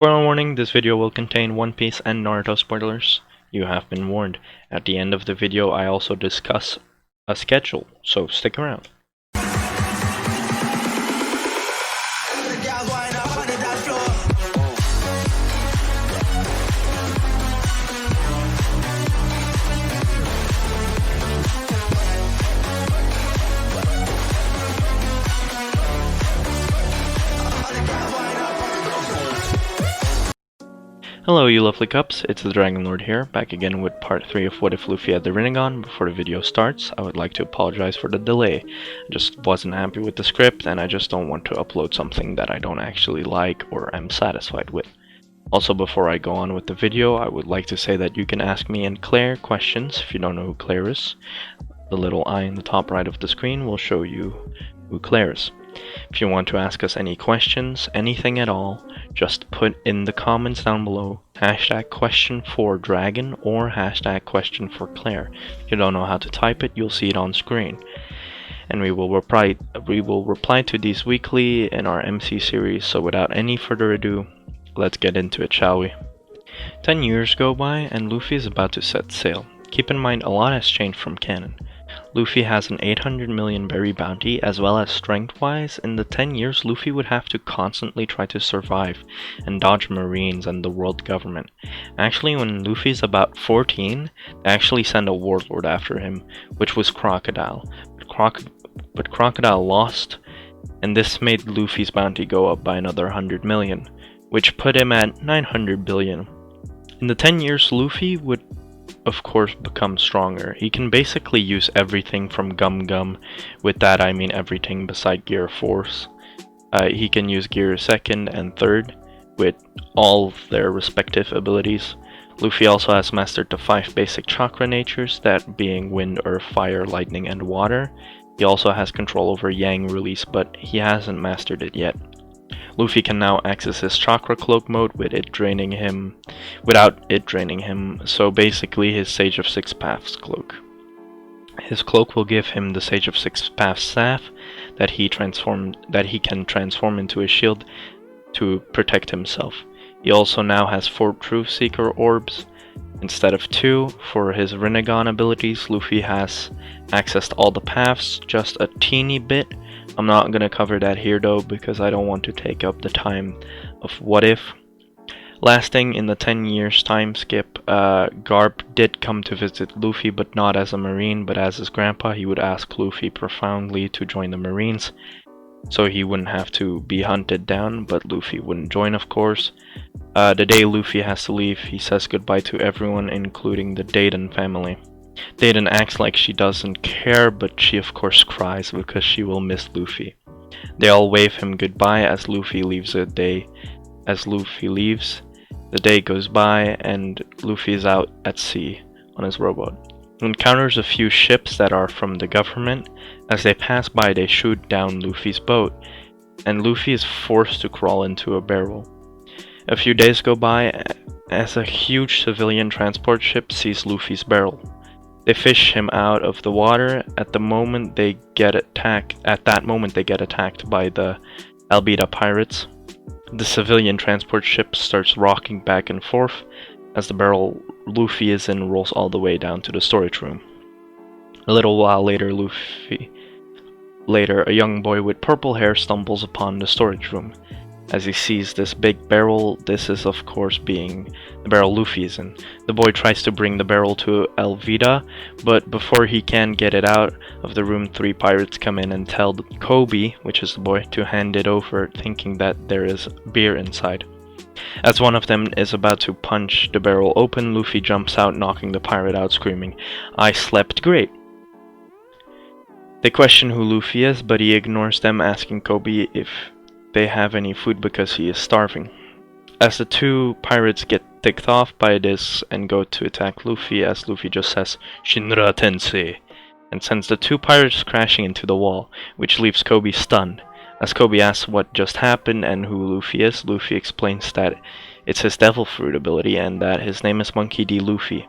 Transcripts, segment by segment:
Spoiler warning, this video will contain One Piece and Naruto spoilers. You have been warned. At the end of the video I also discuss a schedule, so stick around. Hello you lovely cups, it's the Dragon Lord here, back again with part 3 of What If Luffy had the rinnegan. Before the video starts, I would like to apologize for the delay. I just wasn't happy with the script and I just don't want to upload something that I don't actually like or am satisfied with. Also, before I go on with the video, I would like to say that you can ask me and Claire questions if you don't know who Claire is. The little eye in the top right of the screen will show you who Claire is. If you want to ask us any questions, anything at all, just put in the comments down below #question4dragon or #question4claire. If you don't know how to type it, you'll see it on screen. And we will reply to these weekly in our MC series, so without any further ado, let's get into it, shall we? 10 years go by and Luffy is about to set sail. Keep in mind, a lot has changed from canon. Luffy has an 800 million berry bounty, as well as strength-wise. In the 10 years, Luffy would have to constantly try to survive and dodge marines and the world government. Actually, when Luffy's about 14, they actually send a warlord after him, which was Crocodile. But Crocodile lost, and this made Luffy's bounty go up by another 100 million, which put him at 900 billion. In the 10 years, Luffy would of course become stronger. He can basically use everything from Gum Gum. With that I mean everything beside Gear Force. He can use Gear 2nd and 3rd with all their respective abilities. Luffy also has mastered the 5 basic chakra natures, that being Wind, Earth, Fire, Lightning and Water. He also has control over Yang release, but he hasn't mastered it yet. Luffy can now access his chakra cloak mode without it draining him, so basically his Sage of Six Paths cloak. His cloak will give him the Sage of Six Paths staff that he can transform into a shield to protect himself. He also now has 4 Truth Seeker orbs instead of 2. For his rinnegan abilities, Luffy has accessed all the paths just a teeny bit. I'm not gonna cover that here though, because I don't want to take up the time of What If. Last thing, in the 10 years time skip, Garp did come to visit Luffy, but not as a marine, but as his grandpa. He would ask Luffy profoundly to join the marines, so he wouldn't have to be hunted down, but Luffy wouldn't join, of course. The day Luffy has to leave, he says goodbye to everyone, including the Dayton family. Dayton acts like she doesn't care, but she of course cries because she will miss Luffy. They all wave him goodbye as Luffy leaves. The day goes by and Luffy is out at sea on his rowboat. He encounters a few ships that are from the government. As they pass by, they shoot down Luffy's boat, and Luffy is forced to crawl into a barrel. A few days go by as a huge civilian transport ship sees Luffy's barrel. They fish him out of the water. At that moment they get attacked by the Albedo pirates. The civilian transport ship starts rocking back and forth as the barrel Luffy is in rolls all the way down to the storage room. A little while later, a young boy with purple hair stumbles upon the storage room. As he sees this big barrel, this is of course being the barrel Luffy is in. The boy tries to bring the barrel to Albedo, but before he can get it out of the room, 3 pirates come in and tell Kobe, which is the boy, to hand it over, thinking that there is beer inside. As one of them is about to punch the barrel open, Luffy jumps out, knocking the pirate out, screaming, "I slept great." They question who Luffy is, but he ignores them, asking Kobe if they have any food because he is starving. As the 2 pirates get ticked off by this and go to attack Luffy, as Luffy just says "Shinra Tensei" and sends the 2 pirates crashing into the wall, which leaves Kobe stunned. As Kobe asks what just happened and who Luffy is, Luffy explains that it's his Devil Fruit ability and that his name is Monkey D. Luffy,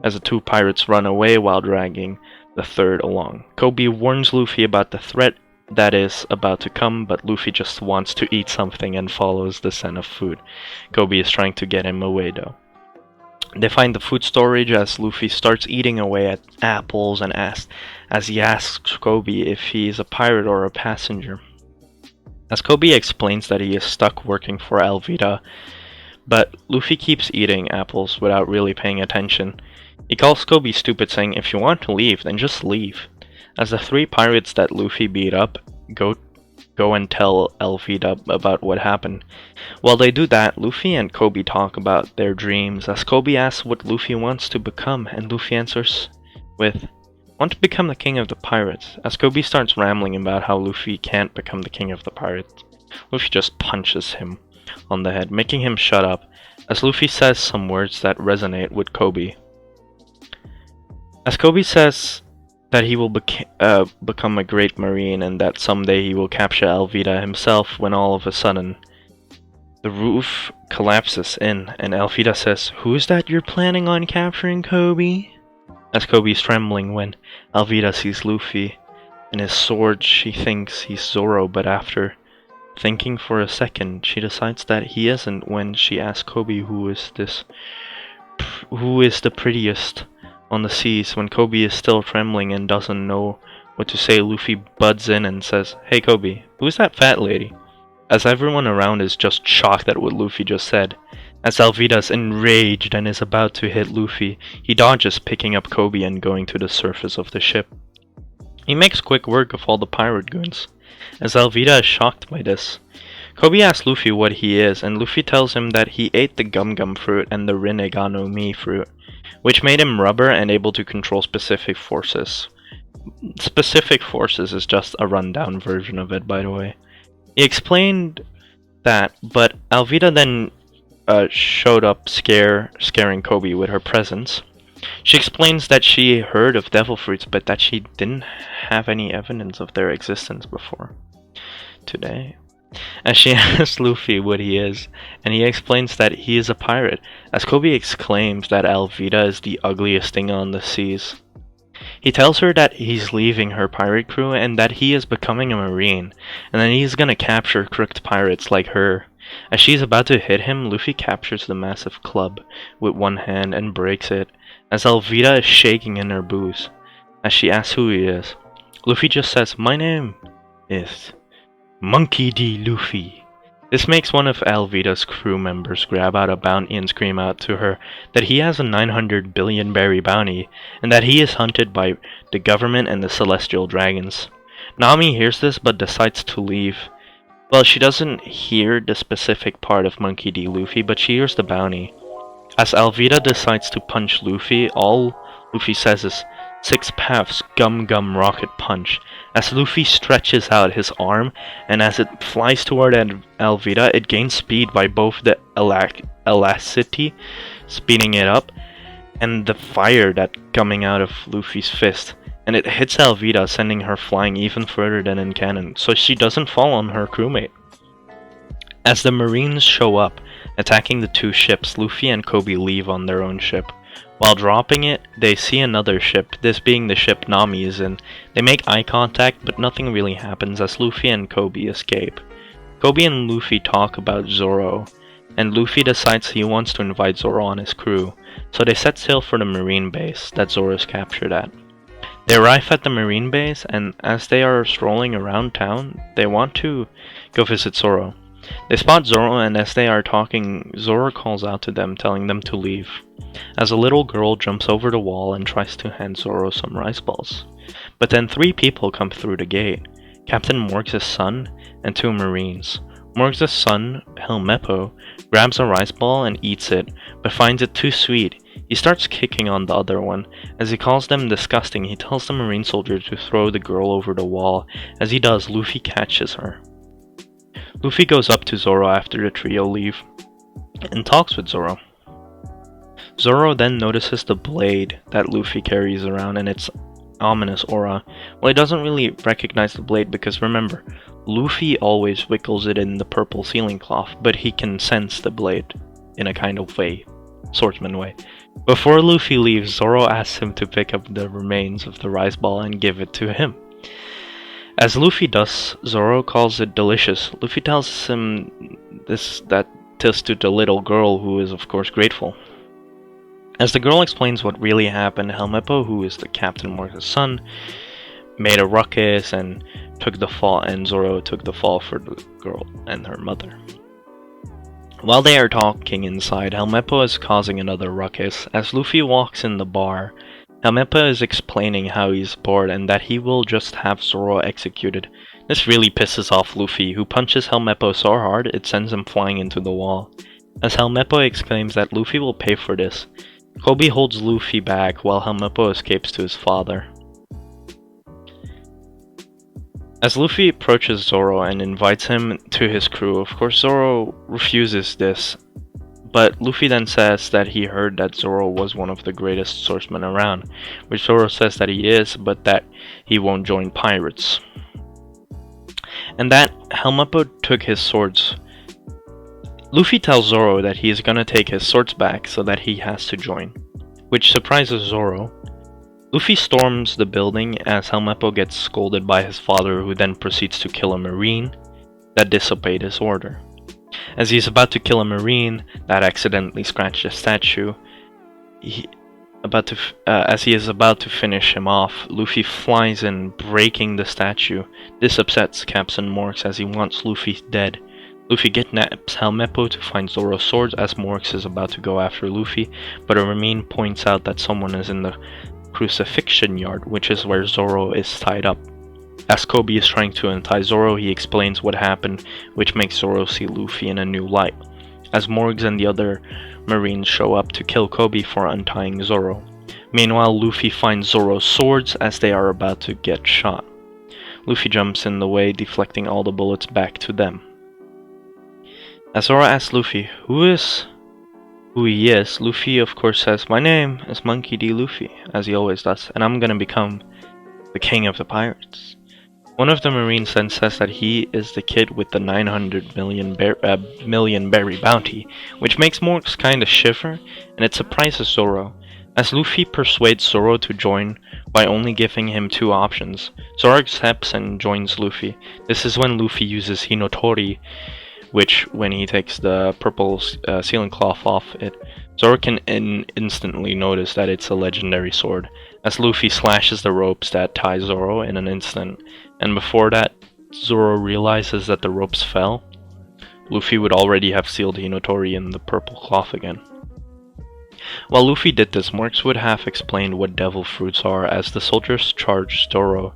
as the 2 pirates run away while dragging the 3rd along. Kobe warns Luffy about the threat that is about to come, but Luffy just wants to eat something and follows the scent of food. Kobe is trying to get him away though. They find the food storage as Luffy starts eating away at apples and as he asks Kobe if he is a pirate or a passenger. As Kobe explains that he is stuck working for Alvida, but Luffy keeps eating apples without really paying attention. He calls Kobe stupid, saying if you want to leave, then just leave. As the 3 pirates that Luffy beat up go and tell Alvida about what happened. While they do that, Luffy and Kobe talk about their dreams, as Kobe asks what Luffy wants to become, and Luffy answers with, "Want to become the king of the pirates." As Kobe starts rambling about how Luffy can't become the king of the pirates, Luffy just punches him on the head, making him shut up, as Luffy says some words that resonate with Kobe. As Kobe says that he will become a great marine and that someday he will capture Alvida himself, when all of a sudden the roof collapses in and Alvida says, "Who is that you're planning on capturing, Kobe?" As Kobe's trembling when Alvida sees Luffy and his sword, she thinks he's Zoro, but after thinking for a second, she decides that he isn't when she asks Kobe who is the prettiest on the seas. When Kobe is still trembling and doesn't know what to say, Luffy butts in and says, "Hey Kobe, who's that fat lady?" As everyone around is just shocked at what Luffy just said. As Alvida's enraged and is about to hit Luffy, he dodges, picking up Kobe and going to the surface of the ship. He makes quick work of all the pirate goons, as Alvida is shocked by this. Kobe asks Luffy what he is, and Luffy tells him that he ate the gum fruit and the rinnegan no mi fruit, which made him rubber and able to control specific forces. Specific forces is just a rundown version of it, by the way. He explained that, but Alvida then showed up scaring Kobe with her presence. She explains that she heard of devil fruits, but that she didn't have any evidence of their existence before today. As she asks Luffy what he is, and he explains that he is a pirate, as Kobe exclaims that Alvida is the ugliest thing on the seas. He tells her that he's leaving her pirate crew and that he is becoming a marine, and then he's gonna capture crooked pirates like her. As she's about to hit him, Luffy captures the massive club with one hand and breaks it, as Alvida is shaking in her boots. As she asks who he is, Luffy just says, "My name is Monkey D. Luffy." This makes one of Alvida's crew members grab out a bounty and scream out to her that he has a 900 billion berry bounty, and that he is hunted by the government and the celestial dragons. Nami hears this but decides to leave. Well, she doesn't hear the specific part of Monkey D. Luffy, but she hears the bounty. As Alvida decides to punch Luffy, all Luffy says is, "Six paths, gum rocket punch," as Luffy stretches out his arm, and as it flies toward Alvida, it gains speed by both the elasticity, speeding it up, and the fire that coming out of Luffy's fist. And it hits Alvida, sending her flying even further than in canon, so she doesn't fall on her crewmate. As the Marines show up, attacking the 2 ships, Luffy and Kobe leave on their own ship. While dropping it, they see another ship, this being the ship Nami is in. They make eye contact, but nothing really happens as Luffy and Kobe escape. Kobe and Luffy talk about Zoro, and Luffy decides he wants to invite Zoro on his crew, so they set sail for the marine base that Zoro is captured at. They arrive at the marine base, and as they are strolling around town, they want to go visit Zoro. They spot Zoro, and as they are talking, Zoro calls out to them, telling them to leave, as a little girl jumps over the wall and tries to hand Zoro some rice balls. But then 3 people come through the gate, Captain Morg's son and 2 Marines. Morg's son, Helmeppo, grabs a rice ball and eats it, but finds it too sweet. He starts kicking on the other one. As he calls them disgusting, he tells the Marine soldier to throw the girl over the wall. As he does, Luffy catches her. Luffy goes up to Zoro after the trio leave, and talks with Zoro. Zoro then notices the blade that Luffy carries around and its ominous aura. Well, he doesn't really recognize the blade because remember, Luffy always wiggles it in the purple ceiling cloth, but he can sense the blade in a kind of way, swordsman way. Before Luffy leaves, Zoro asks him to pick up the remains of the rice ball and give it to him. As Luffy does, Zoro calls it delicious. Luffy tells him that this to the little girl, who is of course grateful. As the girl explains what really happened, Helmeppo, who is the Captain Morgan's son, made a ruckus and took the fall, and Zoro took the fall for the girl and her mother. While they are talking inside, Helmeppo is causing another ruckus. As Luffy walks in the bar, Helmeppo is explaining how he's bored and that he will just have Zoro executed. This really pisses off Luffy, who punches Helmeppo so hard it sends him flying into the wall. As Helmeppo exclaims that Luffy will pay for this, Kobe holds Luffy back while Helmeppo escapes to his father. As Luffy approaches Zoro and invites him to his crew, of course Zoro refuses this, but Luffy then says that he heard that Zoro was one of the greatest swordsmen around, which Zoro says that he is, but that he won't join pirates. And that Helmeppo took his swords. Luffy tells Zoro that he is gonna take his swords back so that he has to join, which surprises Zoro. Luffy storms the building as Helmeppo gets scolded by his father, who then proceeds to kill a marine that disobeyed his order. As he is about to kill a marine that accidentally scratched a statue, as he is about to finish him off, Luffy flies in, breaking the statue. This upsets Captain Morgan as he wants Luffy dead. Luffy kidnaps Helmeppo to find Zoro's swords as Morgan is about to go after Luffy, but a marine points out that someone is in the crucifixion yard, which is where Zoro is tied up. As Kobe is trying to untie Zoro, he explains what happened, which makes Zoro see Luffy in a new light. As Morgan and the other marines show up to kill Kobe for untying Zoro. Meanwhile, Luffy finds Zoro's swords as they are about to get shot. Luffy jumps in the way, deflecting all the bullets back to them. As Zoro asks Luffy who he is, Luffy of course says, "My name is Monkey D. Luffy," as he always does, "and I'm gonna become the king of the pirates." One of the marines then says that he is the kid with the 900 million berry bounty, which makes Morgan kinda shiver, and it surprises Zoro, as Luffy persuades Zoro to join by only giving him two options. Zoro accepts and joins Luffy. This is when Luffy uses Hinotori, which, when he takes the purple sealing cloth off it, Zoro can instantly notice that it's a legendary sword, as Luffy slashes the ropes that tie Zoro in an instant, and before that, Zoro realizes that the ropes fell. Luffy would already have sealed Hinotori in the purple cloth again. While Luffy did this, Morgan would have explained what devil fruits are as the soldiers charge Zoro.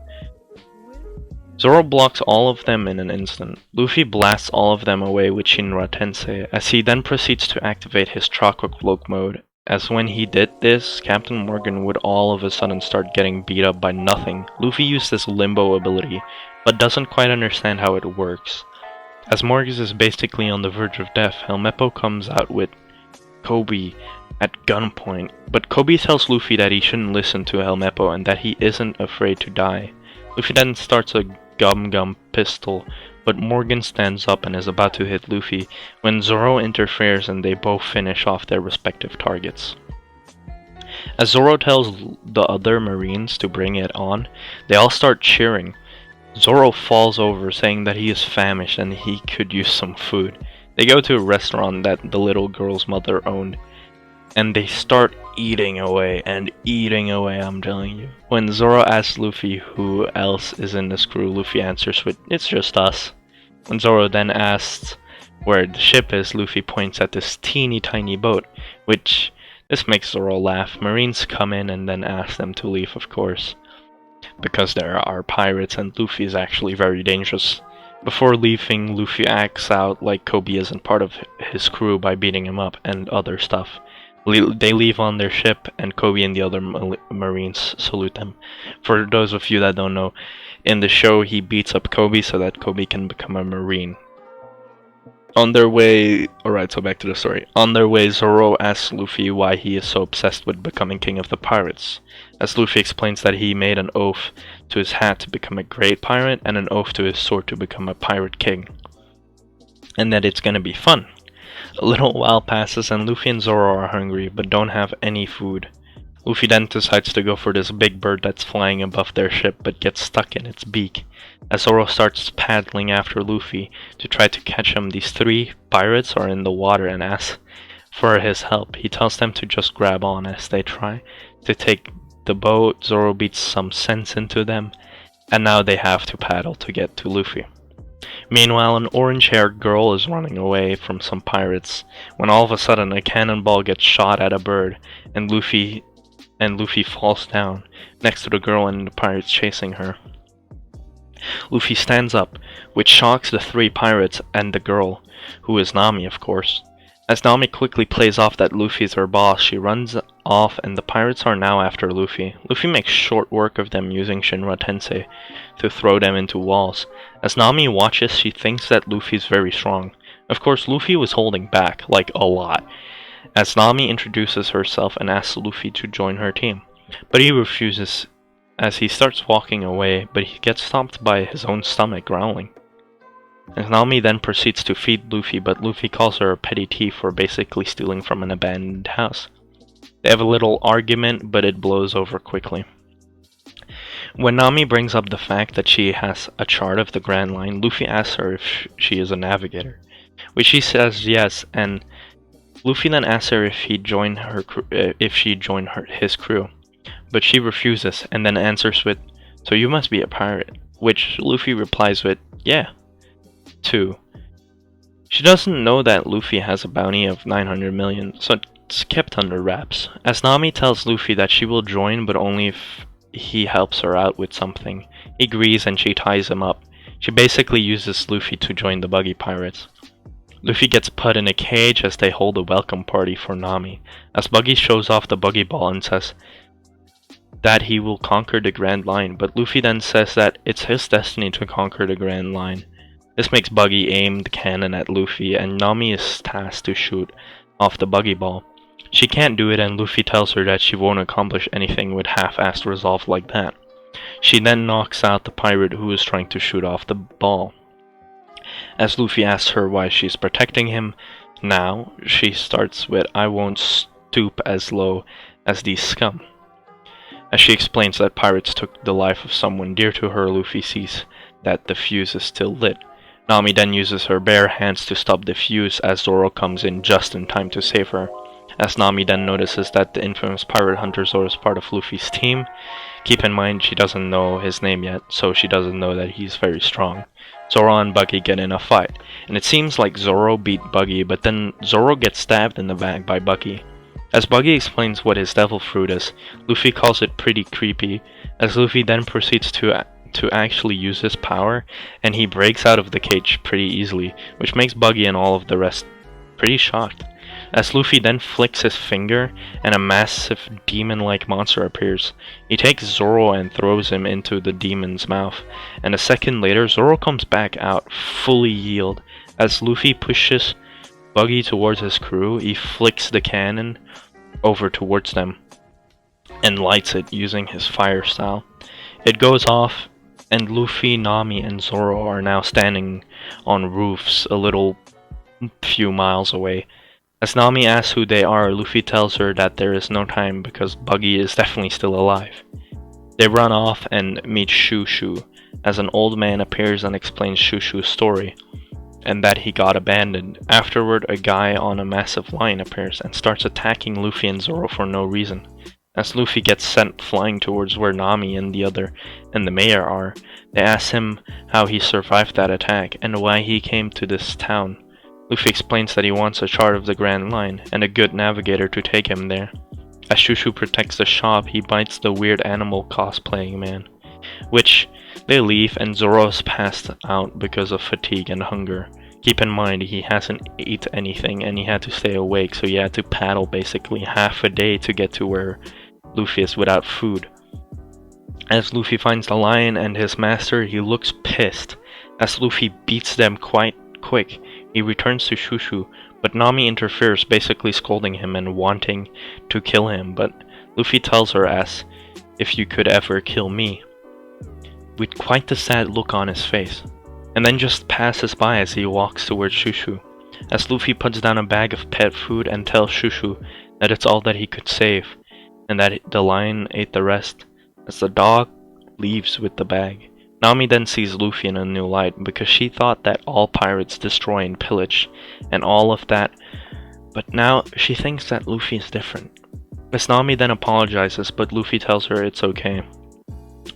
Zoro blocks all of them in an instant. Luffy blasts all of them away with Shinra Tensei, as he then proceeds to activate his Chakra Cloak mode, as when he did this, Captain Morgan would all of a sudden start getting beat up by nothing. Luffy used this Limbo ability, but doesn't quite understand how it works. As Morgan is basically on the verge of death, Helmeppo comes out with Kobe at gunpoint, but Kobe tells Luffy that he shouldn't listen to Helmeppo and that he isn't afraid to die. Luffy then starts a gum pistol, but Morgan stands up and is about to hit Luffy when Zoro interferes and they both finish off their respective targets. As Zoro tells the other marines to bring it on, they all start cheering. Zoro falls over, saying that he is famished and he could use some food. They go to a restaurant that the little girl's mother owned, and they start eating away, I'm telling you. When Zoro asks Luffy who else is in this crew, Luffy answers with, "It's just us." When Zoro then asks where the ship is, Luffy points at this teeny tiny boat, which this makes Zoro laugh. Marines come in and then ask them to leave, of course, because there are pirates and Luffy is actually very dangerous. Before leaving, Luffy acts out like Kobe isn't part of his crew by beating him up and other stuff. They leave on their ship, and Kobe and the other marines salute them. For those of you that don't know, in the show he beats up Kobe so that Kobe can become a marine. On their way, alright, so back to the story. On their way, Zoro asks Luffy why he is so obsessed with becoming king of the pirates. As Luffy explains that he made an oath to his hat to become a great pirate, and an oath to his sword to become a pirate king. And that it's gonna be fun. A little while passes and Luffy and Zoro are hungry, but don't have any food. Luffy then decides to go for this big bird that's flying above their ship but gets stuck in its beak. As Zoro starts paddling after Luffy to try to catch him, these three pirates are in the water and ask for his help. He tells them to just grab on. As they try to take the boat, Zoro beats some sense into them, and now they have to paddle to get to Luffy. Meanwhile, an orange-haired girl is running away from some pirates when all of a sudden a cannonball gets shot at a bird, and Luffy falls down next to the girl and the pirates chasing her. Luffy stands up, which shocks the three pirates and the girl, who is Nami, of course. As Nami quickly plays off that Luffy is her boss, she runs off and the pirates are now after Luffy. Luffy makes short work of them using Shinra Tensei to throw them into walls. As Nami watches, she thinks that Luffy is very strong. Of course, Luffy was holding back, like a lot, as Nami introduces herself and asks Luffy to join her team. But he refuses as he starts walking away, but he gets stopped by his own stomach growling. As Nami then proceeds to feed Luffy, but Luffy calls her a petty thief for basically stealing from an abandoned house. They have a little argument, but it blows over quickly. When Nami brings up the fact that she has a chart of the Grand Line, Luffy asks her if she is a navigator, which she says yes, and Luffy then asks her if she joined his crew, but she refuses and then answers with, "So you must be a pirate," which Luffy replies with, "Yeah." 2. She doesn't know that Luffy has a bounty of 900 million, so it's kept under wraps. As Nami tells Luffy that she will join but only if he helps her out with something, he agrees and she ties him up. She basically uses Luffy to join the Buggy Pirates. Luffy gets put in a cage as they hold a welcome party for Nami, as Buggy shows off the Buggy Ball and says that he will conquer the Grand Line, but Luffy then says that it's his destiny to conquer the Grand Line. This makes Buggy aim the cannon at Luffy, and Nami is tasked to shoot off the Buggy Ball. She can't do it, and Luffy tells her that she won't accomplish anything with half-assed resolve like that. She then knocks out the pirate who is trying to shoot off the ball. As Luffy asks her why she's protecting him now, she starts with, "I won't stoop as low as these scum." As she explains that pirates took the life of someone dear to her, Luffy sees that the fuse is still lit. Nami then uses her bare hands to stop the fuse as Zoro comes in just in time to save her. As Nami then notices that the infamous pirate hunter Zoro is part of Luffy's team, keep in mind she doesn't know his name yet, so she doesn't know that he's very strong. Zoro and Buggy get in a fight, and it seems like Zoro beat Buggy, but then Zoro gets stabbed in the back by Buggy. As Buggy explains what his devil fruit is, Luffy calls it pretty creepy, as Luffy then proceeds to actually use his power, and he breaks out of the cage pretty easily, which makes Buggy and all of the rest pretty shocked. As Luffy then flicks his finger, and a massive demon-like monster appears. He takes Zoro and throws him into the demon's mouth, and a second later Zoro comes back out, fully healed. As Luffy pushes Buggy towards his crew, he flicks the cannon over towards them, and lights it using his fire style. It goes off, and Luffy, Nami, and Zoro are now standing on roofs a little few miles away. As Nami asks who they are, Luffy tells her that there is no time because Buggy is definitely still alive. They run off and meet Shushu, as an old man appears and explains Shushu's story, and that he got abandoned. Afterward, a guy on a massive lion appears and starts attacking Luffy and Zoro for no reason. As Luffy gets sent flying towards where Nami and the mayor are, they ask him how he survived that attack and why he came to this town. Luffy explains that he wants a chart of the Grand Line and a good navigator to take him there. As Shushu protects the shop, he bites the weird animal cosplaying man, which they leave, and Zoro's passed out because of fatigue and hunger. Keep in mind he hasn't eaten anything and he had to stay awake, so he had to paddle basically half a day to get to where Luffy is without food. As Luffy finds the lion and his master, he looks pissed. As Luffy beats them quite quick, he returns to Shushu, but Nami interferes, basically scolding him and wanting to kill him, but Luffy tells her as if you could ever kill me, with quite the sad look on his face, and then just passes by as he walks towards Shushu. As Luffy puts down a bag of pet food and tells Shushu that it's all that he could save, and that the lion ate the rest, as the dog leaves with the bag. Nami then sees Luffy in a new light because she thought that all pirates destroy and pillage and all of that, but now she thinks that Luffy is different. Miss Nami then apologizes, but Luffy tells her it's okay.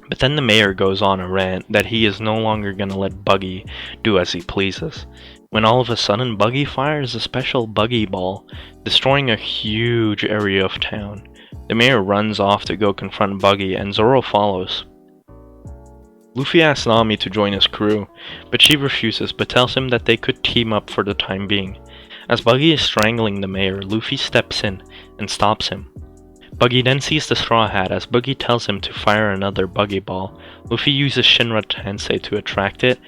But then the mayor goes on a rant that he is no longer gonna let Buggy do as he pleases, when all of a sudden Buggy fires a special Buggy Ball, destroying a huge area of town. The mayor runs off to go confront Buggy, and Zoro follows. Luffy asks Nami to join his crew, but she refuses, but tells him that they could team up for the time being. As Buggy is strangling the mayor, Luffy steps in and stops him. Buggy then sees the Straw Hat as Buggy tells him to fire another Buggy Ball. Luffy uses Shinra Tensei to attract it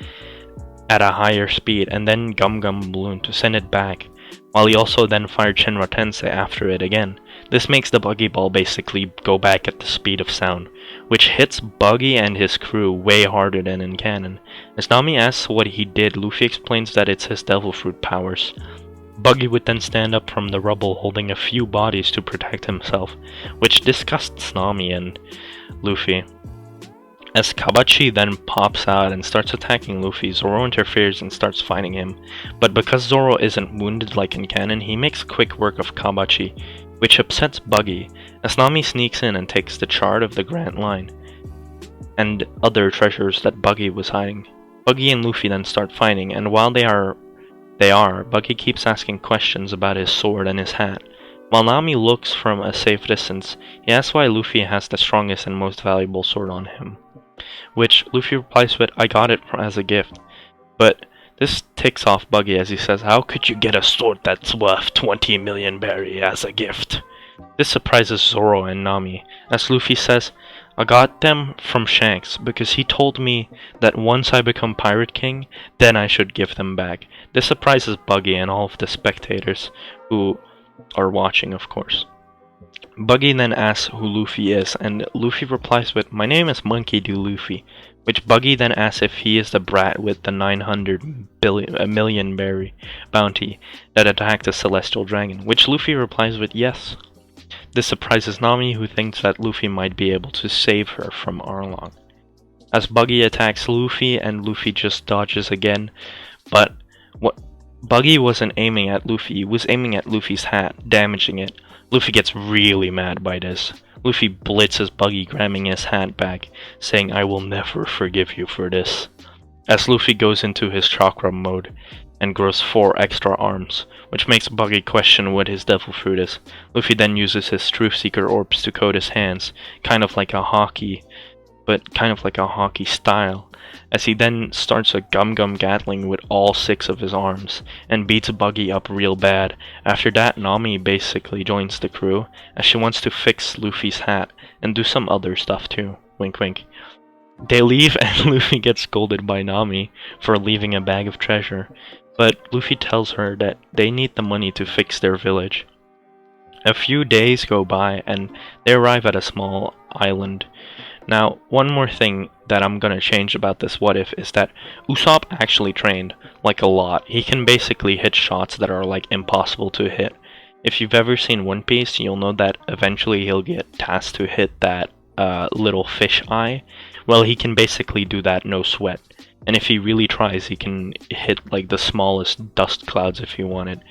at a higher speed, and then Gum Gum Balloon to send it back, while he also then fired Shinra Tensei after it again. This makes the Buggy Ball basically go back at the speed of sound, which hits Buggy and his crew way harder than in canon. As Nami asks what he did, Luffy explains that it's his Devil Fruit powers. Buggy would then stand up from the rubble holding a few bodies to protect himself, which disgusts Nami and Luffy. As Kabachi then pops out and starts attacking Luffy, Zoro interferes and starts fighting him, but because Zoro isn't wounded like in canon, he makes quick work of Kabachi, which upsets Buggy, as Nami sneaks in and takes the chart of the Grand Line and other treasures that Buggy was hiding. Buggy and Luffy then start fighting, and while they are, Buggy keeps asking questions about his sword and his hat. While Nami looks from a safe distance, he asks why Luffy has the strongest and most valuable sword on him, which Luffy replies with, "I got it as a gift." But this ticks off Buggy as he says, "How could you get a sword that's worth 20 million berry as a gift?" This surprises Zoro and Nami, as Luffy says, "I got them from Shanks because he told me that once I become Pirate King, then I should give them back." This surprises Buggy and all of the spectators who are watching, of course. Buggy then asks who Luffy is, and Luffy replies with, "My name is Monkey D. Luffy," which Buggy then asks if he is the brat with the 900 million berry bounty that attacked the Celestial Dragon, which Luffy replies with yes. This surprises Nami, who thinks that Luffy might be able to save her from Arlong. As Buggy attacks Luffy, and Luffy just dodges again, but what Buggy wasn't aiming at Luffy, he was aiming at Luffy's hat, damaging it. Luffy gets really mad by this. Luffy blitzes Buggy, grabbing his hat back, saying, "I will never forgive you for this." As Luffy goes into his chakra mode and grows 4 extra arms, which makes Buggy question what his devil fruit is. Luffy then uses his Truth Seeker orbs to coat his hands, kind of like a hockey style, as he then starts a Gum Gum Gatling with all 6 of his arms, and beats Buggy up real bad. After that, Nami basically joins the crew, as she wants to fix Luffy's hat, and do some other stuff too, wink wink. They leave and Luffy gets scolded by Nami for leaving a bag of treasure, but Luffy tells her that they need the money to fix their village. A few days go by and they arrive at a small island. Now, one more thing that I'm gonna change about this what if is that Usopp actually trained, like a lot. He can basically hit shots that are like impossible to hit. If you've ever seen One Piece, you'll know that eventually he'll get tasked to hit that little fish eye. Well, he can basically do that no sweat. And if he really tries, he can hit like the smallest dust clouds if he wanted.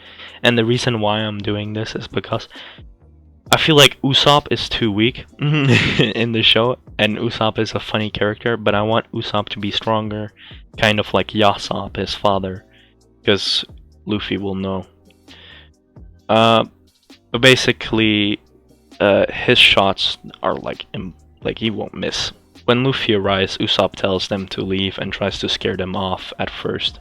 And the reason why I'm doing this is because I feel like Usopp is too weak in the show, and Usopp is a funny character, but I want Usopp to be stronger, kind of like Yasopp, his father, because Luffy will know. But basically, his shots are like he won't miss. When Luffy arrives, Usopp tells them to leave and tries to scare them off at first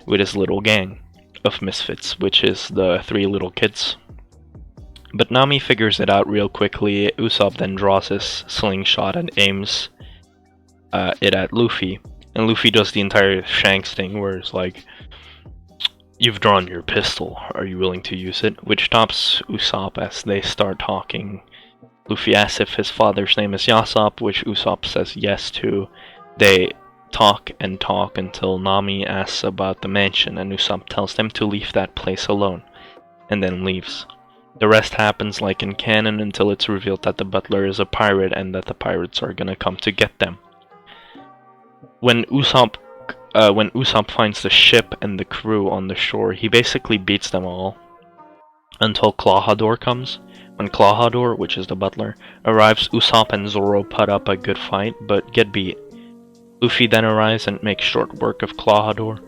with his little gang of misfits, which is the 3 little kids. But Nami figures it out real quickly. Usopp then draws his slingshot and aims it at Luffy. And Luffy does the entire Shanks thing where it's like, "You've drawn your pistol, are you willing to use it?" Which stops Usopp as they start talking. Luffy asks if his father's name is Yasopp, which Usopp says yes to. They talk and talk until Nami asks about the mansion, and Usopp tells them to leave that place alone, and then leaves. The rest happens like in canon until it's revealed that the butler is a pirate and that the pirates are gonna come to get them. When Usopp finds the ship and the crew on the shore, he basically beats them all until Clawhador comes. When Clawhador, which is the butler, arrives, Usopp and Zoro put up a good fight, but get beat. Luffy then arrives and makes short work of Clawhador.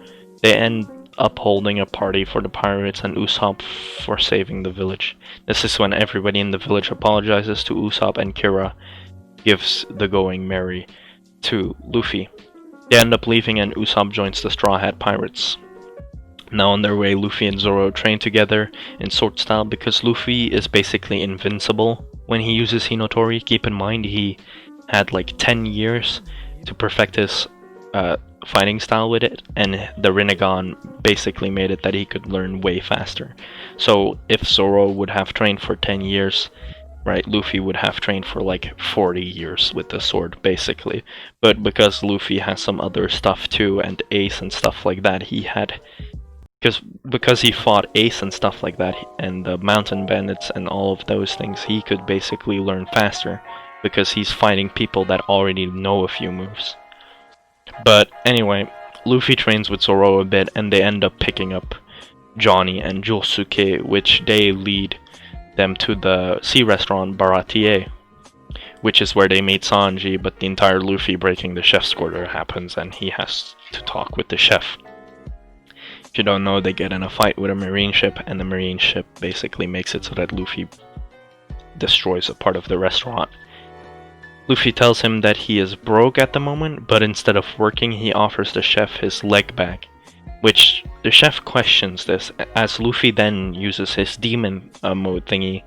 They end up holding a party for the pirates and Usopp for saving the village. This is when everybody in the village apologizes to Usopp and Kira gives the going merry to Luffy. They end up leaving and Usopp joins the Straw Hat Pirates. Now on their way, Luffy and Zoro train together in sword style because Luffy is basically invincible when he uses Hinotori. Keep in mind he had like 10 years to perfect his fighting style with it, and the rinnegan basically made it that he could learn way faster. So if Zoro would have trained for 10 years, right, Luffy would have trained for like 40 years with the sword, basically. But because Luffy has some other stuff too, and Ace and stuff like that, he had... Because he fought Ace and stuff like that, and the Mountain Bandits and all of those things, he could basically learn faster, because he's fighting people that already know a few moves. But anyway, Luffy trains with Zoro a bit, and they end up picking up Johnny and Josuke, which they lead them to the sea restaurant Baratier, which is where they meet Sanji, but the entire Luffy breaking the chef's order happens, and he has to talk with the chef. If you don't know, they get in a fight with a marine ship, and the marine ship basically makes it so that Luffy destroys a part of the restaurant. Luffy tells him that he is broke at the moment, but instead of working, he offers the chef his leg back, which the chef questions this, as Luffy then uses his demon mode thingy,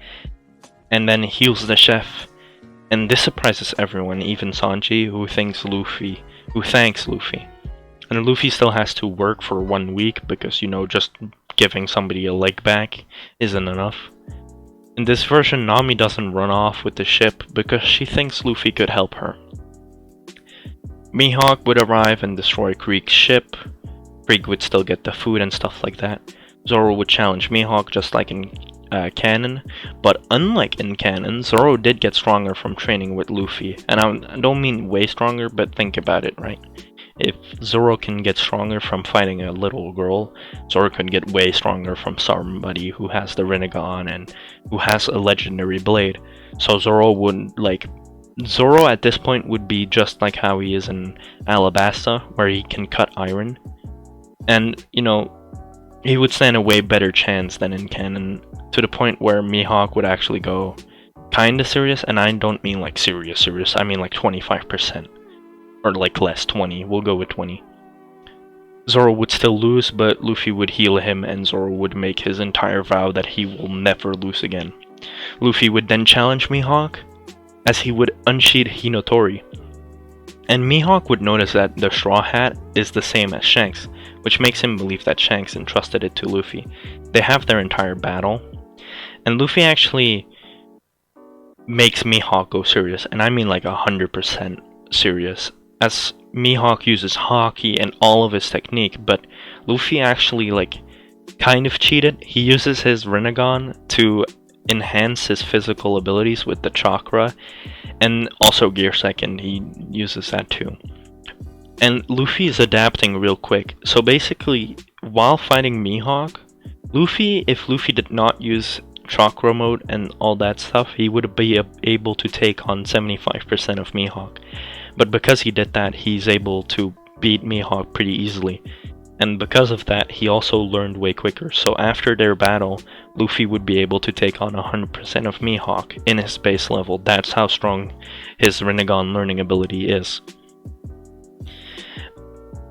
and then heals the chef, and this surprises everyone, even Sanji, who thanks Luffy. And Luffy still has to work for 1 week because, you know, just giving somebody a leg back isn't enough. In this version, Nami doesn't run off with the ship because she thinks Luffy could help her. Mihawk would arrive and destroy Krieg's ship. Krieg would still get the food and stuff like that. Zoro would challenge Mihawk just like in canon, but unlike in canon, Zoro did get stronger from training with Luffy. And I don't mean way stronger, but think about it, right? If Zoro can get stronger from fighting a little girl, Zoro can get way stronger from somebody who has the rinnegan and who has a legendary blade. So Zoro at this point would be just like how he is in Alabasta, where he can cut iron. And, you know, he would stand a way better chance than in canon, to the point where Mihawk would actually go kinda serious, and I don't mean like serious, I mean like 25%. Or like less, 20, we'll go with 20. Zoro would still lose, but Luffy would heal him and Zoro would make his entire vow that he will never lose again. Luffy would then challenge Mihawk, as he would unsheath Hinotori. And Mihawk would notice that the Straw Hat is the same as Shanks, which makes him believe that Shanks entrusted it to Luffy. They have their entire battle, and Luffy actually makes Mihawk go serious, and I mean like 100% serious, as Mihawk uses Haki and all of his technique, but Luffy actually like kind of cheated. He uses his rinnegan to enhance his physical abilities with the chakra, and also Gear Second, he uses that too. And Luffy is adapting real quick, so basically while fighting Mihawk, if Luffy did not use chakra mode and all that stuff, he would be able to take on 75% of Mihawk. But because he did that, he's able to beat Mihawk pretty easily. And because of that, he also learned way quicker. So after their battle, Luffy would be able to take on 100% of Mihawk in his base level. That's how strong his Rinnegan learning ability is.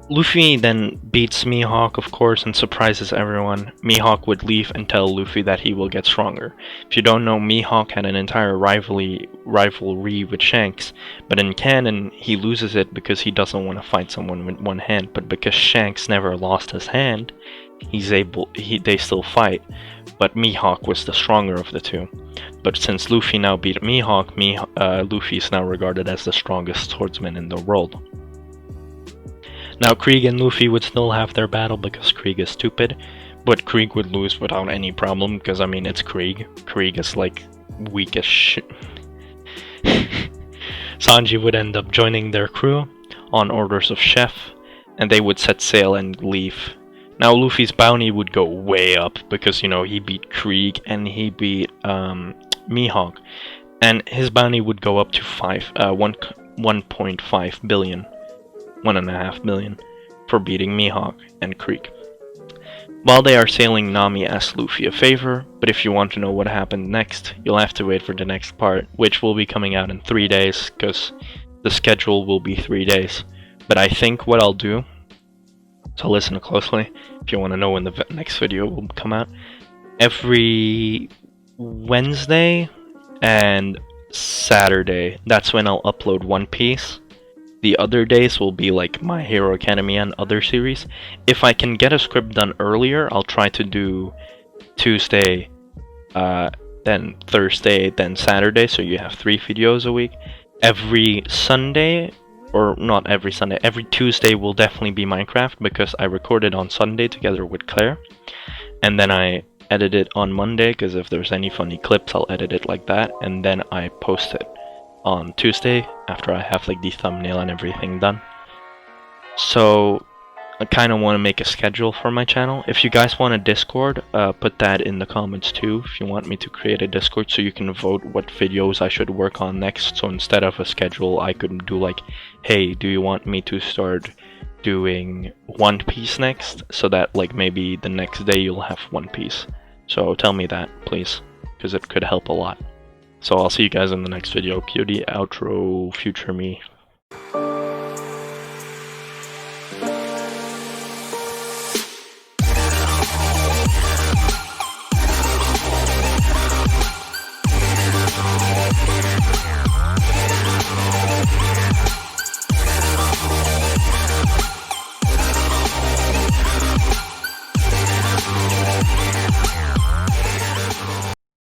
Luffy then beats Mihawk, of course, and surprises everyone. Mihawk would leave and tell Luffy that he will get stronger. If you don't know, Mihawk had an entire rivalry with Shanks, but in canon, he loses it because he doesn't want to fight someone with one hand, but because Shanks never lost his hand, they still fight, but Mihawk was the stronger of the two. But since Luffy now beat Mihawk, Luffy is now regarded as the strongest swordsman in the world. Now Krieg and Luffy would still have their battle because Krieg is stupid, But Krieg would lose without any problem, because I mean, it's Krieg. Krieg is like weak as shit. Sanji would end up joining their crew on orders of Chef, and they would set sail and leave. Now Luffy's bounty would go way up, because, you know, he beat Krieg and he beat Mihawk, and his bounty would go up to 1.5 billion, 1.5 billion, for beating Mihawk and Krieg. While they are sailing, Nami asks Luffy a favor, but if you want to know what happened next, you'll have to wait for the next part, which will be coming out in 3 days, because the schedule will be 3 days. But I think what I'll do, so listen closely, if you want to know when the next video will come out, every Wednesday and Saturday, that's when I'll upload One Piece. The other days will be like My Hero Academia and other series. If I can get a script done earlier, I'll try to do Tuesday, then Thursday, then Saturday, so you have 3 videos a week. Every Sunday, or not every Sunday, every Tuesday will definitely be Minecraft, because I recorded on Sunday together with Claire, and then I edit it on Monday, because if there's any funny clips, I'll edit it like that, and then I post it on Tuesday after I have like the thumbnail and everything done. So I kind of want to make a schedule for my channel. If you guys want a Discord, put that in the comments too, if you want me to create a Discord, so you can vote what videos I should work on next. So instead of a schedule, I could do like, hey, do you want me to start doing One Piece next, so that like maybe the next day you'll have One Piece. So tell me that, please, because it could help a lot. So I'll see you guys in the next video. Cue the outro, future me.